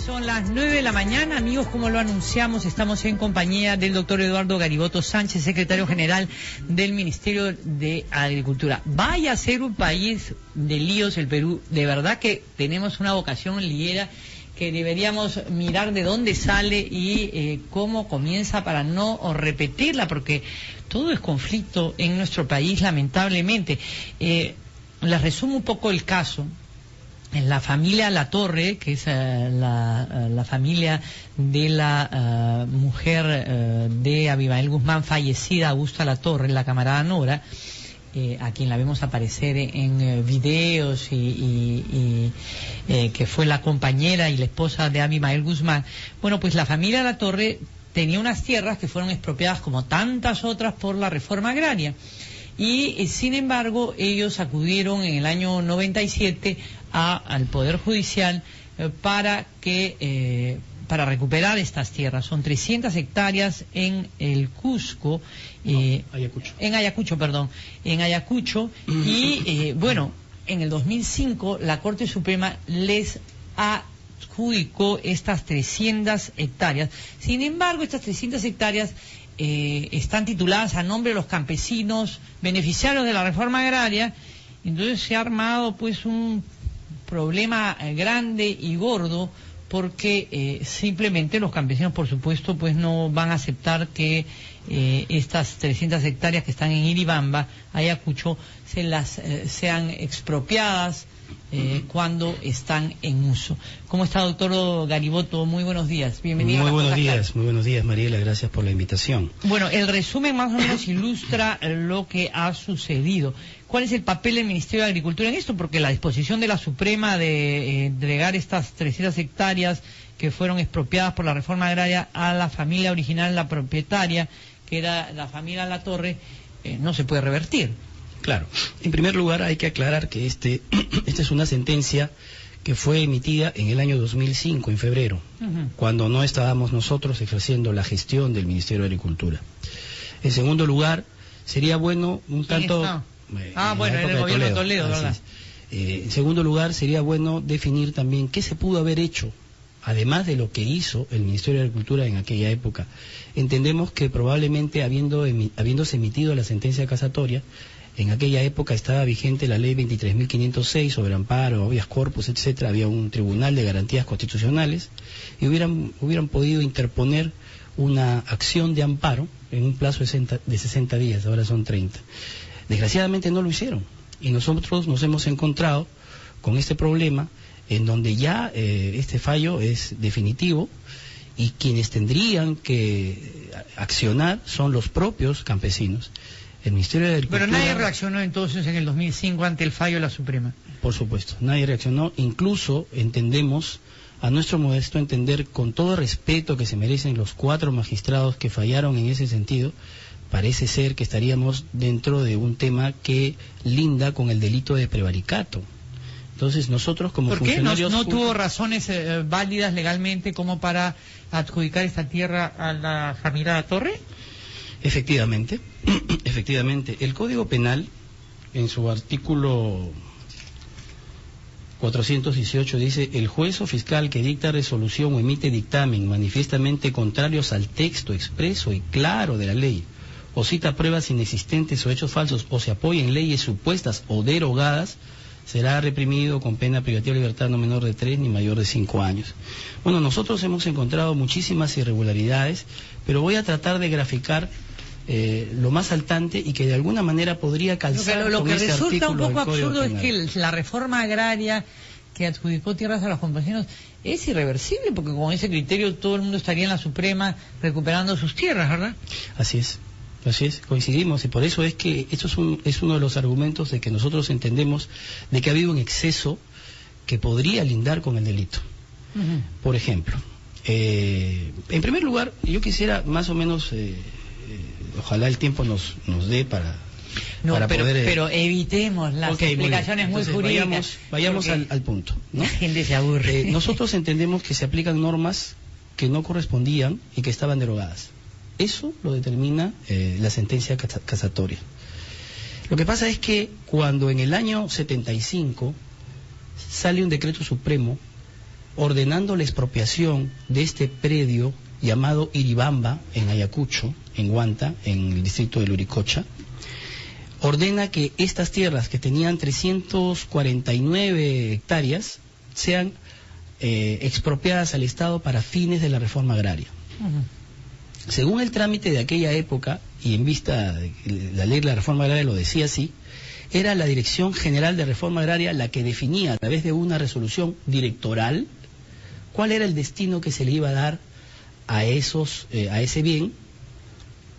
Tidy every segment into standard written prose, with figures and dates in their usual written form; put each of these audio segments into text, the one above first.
Son las 9 de la mañana, amigos, como lo anunciamos, estamos en compañía del doctor Eduardo Gariboto Sánchez, secretario general del Ministerio de Agricultura. Vaya a ser un país de líos el Perú, de verdad que tenemos una vocación liguera que deberíamos mirar de dónde sale y cómo comienza para no repetirla, porque todo es conflicto en nuestro país, lamentablemente. Les resumo un poco el caso. En la familia Latorre, que es la familia de la mujer de Abimael Guzmán, fallecida, Augusta Latorre, la camarada Nora, a quien la vemos aparecer en videos y que fue la compañera y la esposa de Abimael Guzmán. Bueno, pues la familia Latorre tenía unas tierras que fueron expropiadas como tantas otras por la reforma agraria. Y sin embargo ellos acudieron en el año 97 al Poder Judicial para recuperar estas tierras. Son 300 hectáreas en el Cusco, Ayacucho. en Ayacucho, y bueno, en el 2005 la Corte Suprema les adjudicó estas 300 hectáreas. Sin embargo, estas 300 hectáreas están tituladas a nombre de los campesinos beneficiarios de la reforma agraria. Entonces se ha armado pues un problema grande y gordo, porque simplemente los campesinos, por supuesto, pues no van a aceptar que estas 300 hectáreas que están en Iribamba, Ayacucho, sean expropiadas cuando están en uso. ¿Cómo está, doctor Gariboto? Muy buenos días, bienvenido. Muy buenos días, Mariela, gracias por la invitación. Bueno, el resumen más o menos ilustra lo que ha sucedido. ¿Cuál es el papel del Ministerio de Agricultura en esto? Porque la disposición de la Suprema de entregar estas 300 hectáreas que fueron expropiadas por la reforma agraria a la familia original, la propietaria, que era la familia Latorre, no se puede revertir. Claro, en primer lugar hay que aclarar que esta es una sentencia que fue emitida en el año 2005, en febrero, cuando no estábamos nosotros ejerciendo la gestión del Ministerio de Agricultura. En segundo lugar, sería bueno un tanto... bueno, en el gobierno de Toledo, ¿verdad? En segundo lugar, sería bueno definir también qué se pudo haber hecho, además de lo que hizo el Ministerio de Agricultura en aquella época. Entendemos que probablemente habiéndose emitido la sentencia casatoria, en aquella época estaba vigente la ley 23.506 sobre amparo, habeas corpus, etcétera. Había un tribunal de garantías constitucionales y hubieran podido interponer una acción de amparo en un plazo de 60 días, ahora son 30. Desgraciadamente no lo hicieron y nosotros nos hemos encontrado con este problema en donde ya este fallo es definitivo y quienes tendrían que accionar son los propios campesinos. El Ministerio de Agricultura... Pero nadie reaccionó entonces en el 2005 ante el fallo de la Suprema. Por supuesto, nadie reaccionó. Incluso entendemos, a nuestro modesto entender, con todo respeto que se merecen los 4 magistrados que fallaron en ese sentido, parece ser que estaríamos dentro de un tema que linda con el delito de prevaricato. Entonces nosotros como funcionarios... ¿No tuvo razones válidas legalmente como para adjudicar esta tierra a la familia Latorre? Efectivamente, el Código Penal, en su artículo 418, dice: el juez o fiscal que dicta resolución o emite dictamen manifiestamente contrarios al texto expreso y claro de la ley, o cita pruebas inexistentes o hechos falsos, o se apoya en leyes supuestas o derogadas, será reprimido con pena privativa de libertad no menor de 3 ni mayor de 5 años. Bueno, nosotros hemos encontrado muchísimas irregularidades, pero voy a tratar de graficar lo más saltante y que de alguna manera podría calzar lo con que este resulta un poco absurdo penal. Es que la reforma agraria que adjudicó tierras a los campesinos es irreversible, porque con ese criterio todo el mundo estaría en la Suprema recuperando sus tierras, ¿verdad? Así es, coincidimos, y por eso es que esto es uno de los argumentos de que nosotros entendemos de que ha habido un exceso que podría lindar con el delito. Por ejemplo, en primer lugar, yo quisiera más o menos... ojalá el tiempo nos dé para poder... pero evitemos las explicaciones muy jurídicas. Vayamos al punto, ¿no? La gente se aburre. Nosotros entendemos que se aplican normas que no correspondían y que estaban derogadas. Eso lo determina la sentencia casatoria. Lo que pasa es que cuando en el año 75 sale un decreto supremo ordenando la expropiación de este predio llamado Iribamba, en Ayacucho, en Huanta, en el distrito de Luricocha, ordena que estas tierras que tenían 349 hectáreas sean expropiadas al Estado para fines de la reforma agraria. Según el trámite de aquella época, y en vista de que la ley de la reforma agraria lo decía así, era la Dirección General de Reforma Agraria la que definía a través de una resolución directoral cuál era el destino que se le iba a dar a ese bien,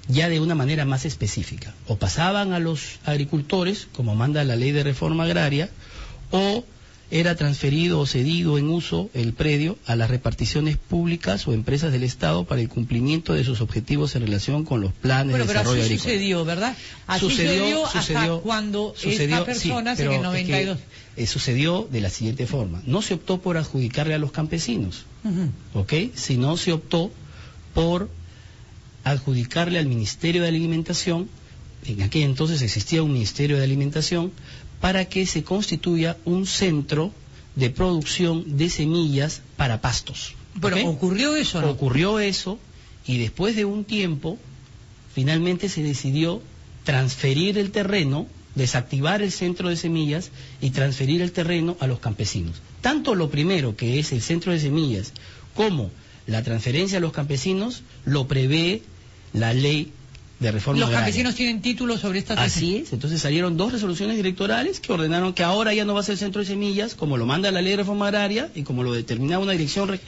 ya de una manera más específica. O pasaban a los agricultores, como manda la ley de reforma agraria, o era transferido o cedido en uso el predio a las reparticiones públicas o empresas del Estado para el cumplimiento de sus objetivos en relación con los planes de desarrollo agrícola. Pero así sucedió, ¿verdad? Así sucedió hasta cuando esta persona, en el 92... sucedió de la siguiente forma. No se optó por adjudicarle a los campesinos, ¿ok? Sino se optó por adjudicarle al Ministerio de Alimentación. En aquel entonces existía un Ministerio de Alimentación para que se constituya un centro de producción de semillas para pastos. Pero ¿okay? ¿Ocurrió eso, no? Ocurrió eso, y después de un tiempo, finalmente se decidió transferir el terreno, desactivar el centro de semillas y transferir el terreno a los campesinos. Tanto lo primero, que es el centro de semillas, como la transferencia a los campesinos, lo prevé la ley de reforma agraria. Los campesinos tienen títulos sobre estas... Así es, entonces salieron 2 resoluciones directorales que ordenaron que ahora ya no va a ser centro de semillas, como lo manda la ley de reforma agraria y como lo determinaba una dirección...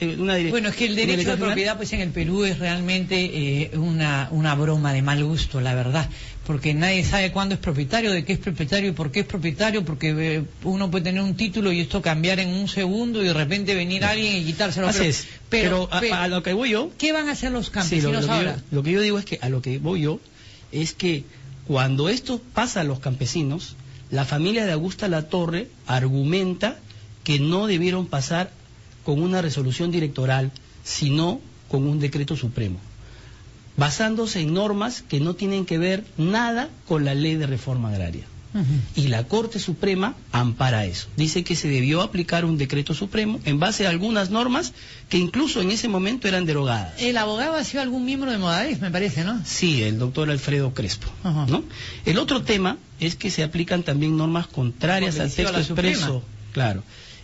Bueno, es que el derecho de propiedad pues en el Perú es realmente una broma de mal gusto, la verdad, porque nadie sabe cuándo es propietario, de qué es propietario y por qué es propietario, porque uno puede tener un título y esto cambiar en un segundo y de repente venir alguien y quitárselo. Así es, pero a lo que voy yo... ¿Qué van a hacer los campesinos ahora? Lo que yo digo es que a lo que voy yo es que cuando esto pasa a los campesinos, la familia de Augusta Latorre argumenta que no debieron pasar con una resolución directoral, sino con un decreto supremo, basándose en normas que no tienen que ver nada con la ley de reforma agraria. Y la Corte Suprema ampara eso. Dice que se debió aplicar un decreto supremo en base a algunas normas que incluso en ese momento eran derogadas. El abogado ha sido algún miembro de Modadez, me parece, ¿no? Sí, el doctor Alfredo Crespo, ¿no? El otro tema es que se aplican también normas contrarias al texto expreso. Claro.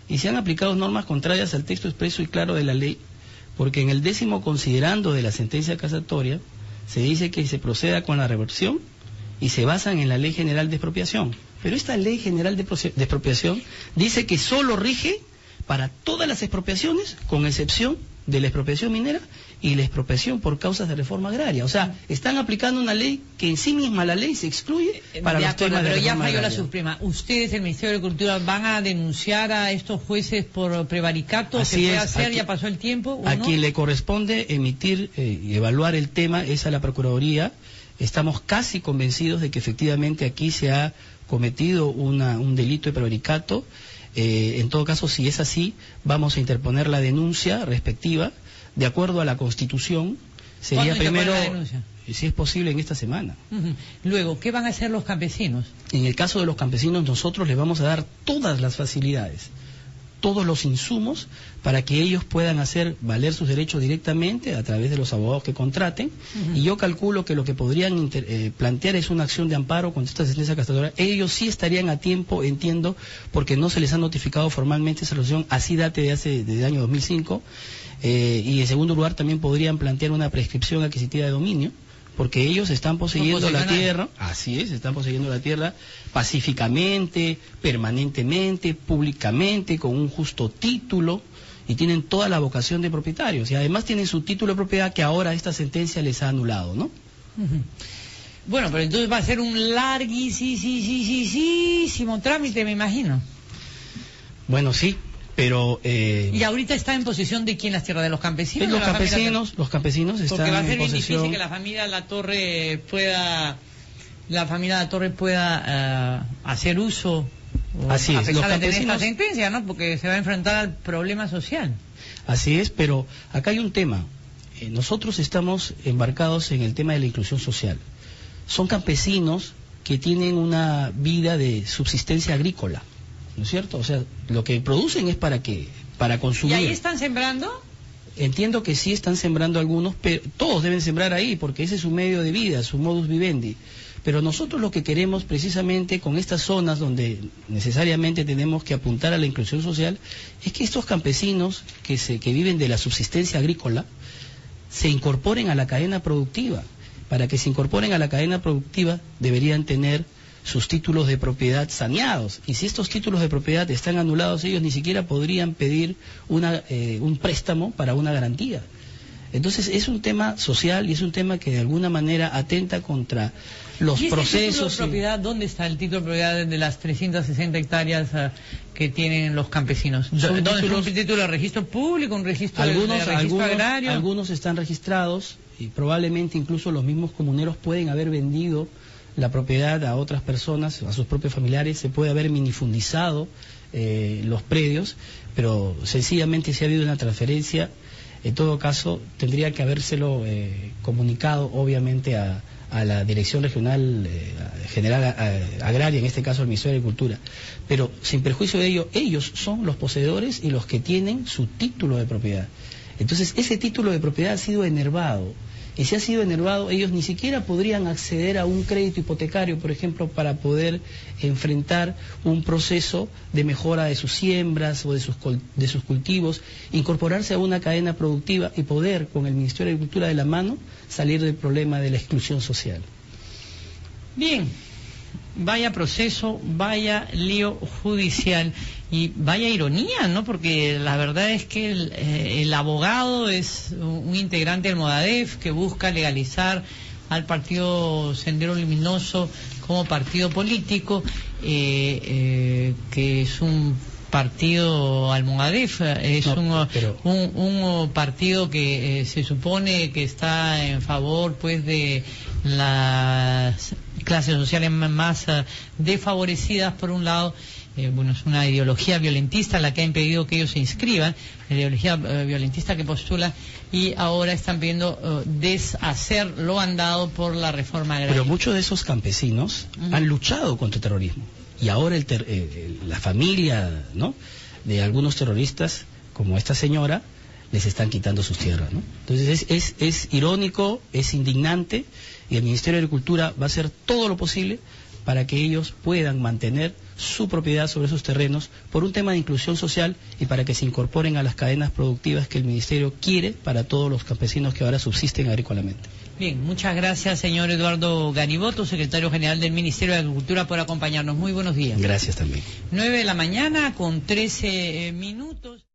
Y se han aplicado normas contrarias al texto expreso y claro de la ley, porque en el 10º considerando de la sentencia casatoria se dice que se proceda con la reversión y se basan en la Ley General de Expropiación. Pero esta Ley General de Expropiación dice que solo rige para todas las expropiaciones, con excepción de la expropiación minera y la expropiación por causas de reforma agraria. O sea, están aplicando una ley que en sí misma la ley se excluye para los temas de reforma agraria. Pero ya falló la Suprema. ¿Ustedes, el Ministerio de Agricultura, van a denunciar a estos jueces por prevaricato? ¿Se puede hacer? ¿Ya pasó el tiempo? A quien le corresponde emitir y evaluar el tema es a la Procuraduría. Estamos casi convencidos de que efectivamente aquí se ha cometido un delito de prevaricato. En todo caso, si es así, vamos a interponer la denuncia respectiva. De acuerdo a la Constitución, sería primero, si es posible, en esta semana. Luego, ¿qué van a hacer los campesinos? En el caso de los campesinos, nosotros les vamos a dar todas las facilidades, todos los insumos para que ellos puedan hacer valer sus derechos directamente a través de los abogados que contraten. Y yo calculo que lo que podrían plantear es una acción de amparo contra esta sentencia casatoria. Ellos sí estarían a tiempo, entiendo, porque no se les ha notificado formalmente esa resolución, así date desde el año 2005. Y en segundo lugar también podrían plantear una prescripción adquisitiva de dominio, porque ellos están poseyendo la tierra, así es, están poseyendo la tierra pacíficamente, permanentemente, públicamente, con un justo título, y tienen toda la vocación de propietarios, y además tienen su título de propiedad que ahora esta sentencia les ha anulado, ¿no? Bueno, pero entonces va a ser un larguísimo trámite, me imagino. Bueno, sí. Pero y ahorita está en posesión de quién las tierras, de los campesinos. Los campesinos están porque va a ser en bien posesión. difícil que la familia Latorre pueda hacer uso así a es, pesar de tener esta sentencia, ¿no? Porque se va a enfrentar al problema social. Así es, pero acá hay un tema. Nosotros estamos embarcados en el tema de la inclusión social. Son campesinos que tienen una vida de subsistencia agrícola, ¿no es cierto? O sea, lo que producen es para para consumir. ¿Y ahí están sembrando? Entiendo que sí están sembrando algunos, pero todos deben sembrar ahí, porque ese es su medio de vida, su modus vivendi. Pero nosotros lo que queremos precisamente con estas zonas donde necesariamente tenemos que apuntar a la inclusión social, es que estos campesinos que viven de la subsistencia agrícola se incorporen a la cadena productiva. Para que se incorporen a la cadena productiva deberían tener sus títulos de propiedad saneados, y si estos títulos de propiedad están anulados, ellos ni siquiera podrían pedir un préstamo para una garantía. Entonces es un tema social y es un tema que de alguna manera atenta contra los procesos. Título de propiedad, ¿dónde está el título de propiedad de las 360 hectáreas que tienen los campesinos? ¿Dónde está un título de registro público, un registro de registro agrario? Algunos están registrados y probablemente incluso los mismos comuneros pueden haber vendido la propiedad a otras personas, a sus propios familiares, se puede haber minifundizado los predios, pero sencillamente si ha habido una transferencia, en todo caso tendría que habérselo comunicado obviamente a la Dirección Regional General Agraria, en este caso al Ministerio de Agricultura, pero sin perjuicio de ello, ellos son los poseedores y los que tienen su título de propiedad. Entonces ese título de propiedad ha sido enervado. Y si ha sido enervado, ellos ni siquiera podrían acceder a un crédito hipotecario, por ejemplo, para poder enfrentar un proceso de mejora de sus siembras o de sus cultivos, incorporarse a una cadena productiva y poder, con el Ministerio de Agricultura de la mano, salir del problema de la exclusión social. Bien, vaya proceso, vaya lío judicial y vaya ironía, ¿no? Porque la verdad es que el abogado es un integrante del Modadef que busca legalizar al partido Sendero Luminoso como partido político, que es un partido Almogadef, es un partido que se supone que está en favor pues de las clases sociales más desfavorecidas por un lado. Bueno, es una ideología violentista la que ha impedido que ellos se inscriban, la ideología violentista que postula, y ahora están pidiendo deshacer lo andado por la reforma agraria. Pero muchos de esos campesinos han luchado contra el terrorismo, y ahora la familia, ¿no?, de algunos terroristas, como esta señora, les están quitando sus tierras, ¿no? Entonces es irónico, es indignante, y el Ministerio de Agricultura va a hacer todo lo posible para que ellos puedan mantener su propiedad sobre esos terrenos por un tema de inclusión social y para que se incorporen a las cadenas productivas que el Ministerio quiere para todos los campesinos que ahora subsisten agrícolamente. Bien, muchas gracias, señor Eduardo Gariboto, secretario general del Ministerio de Agricultura, por acompañarnos. Muy buenos días. Gracias también. 9 de la mañana con 13 minutos.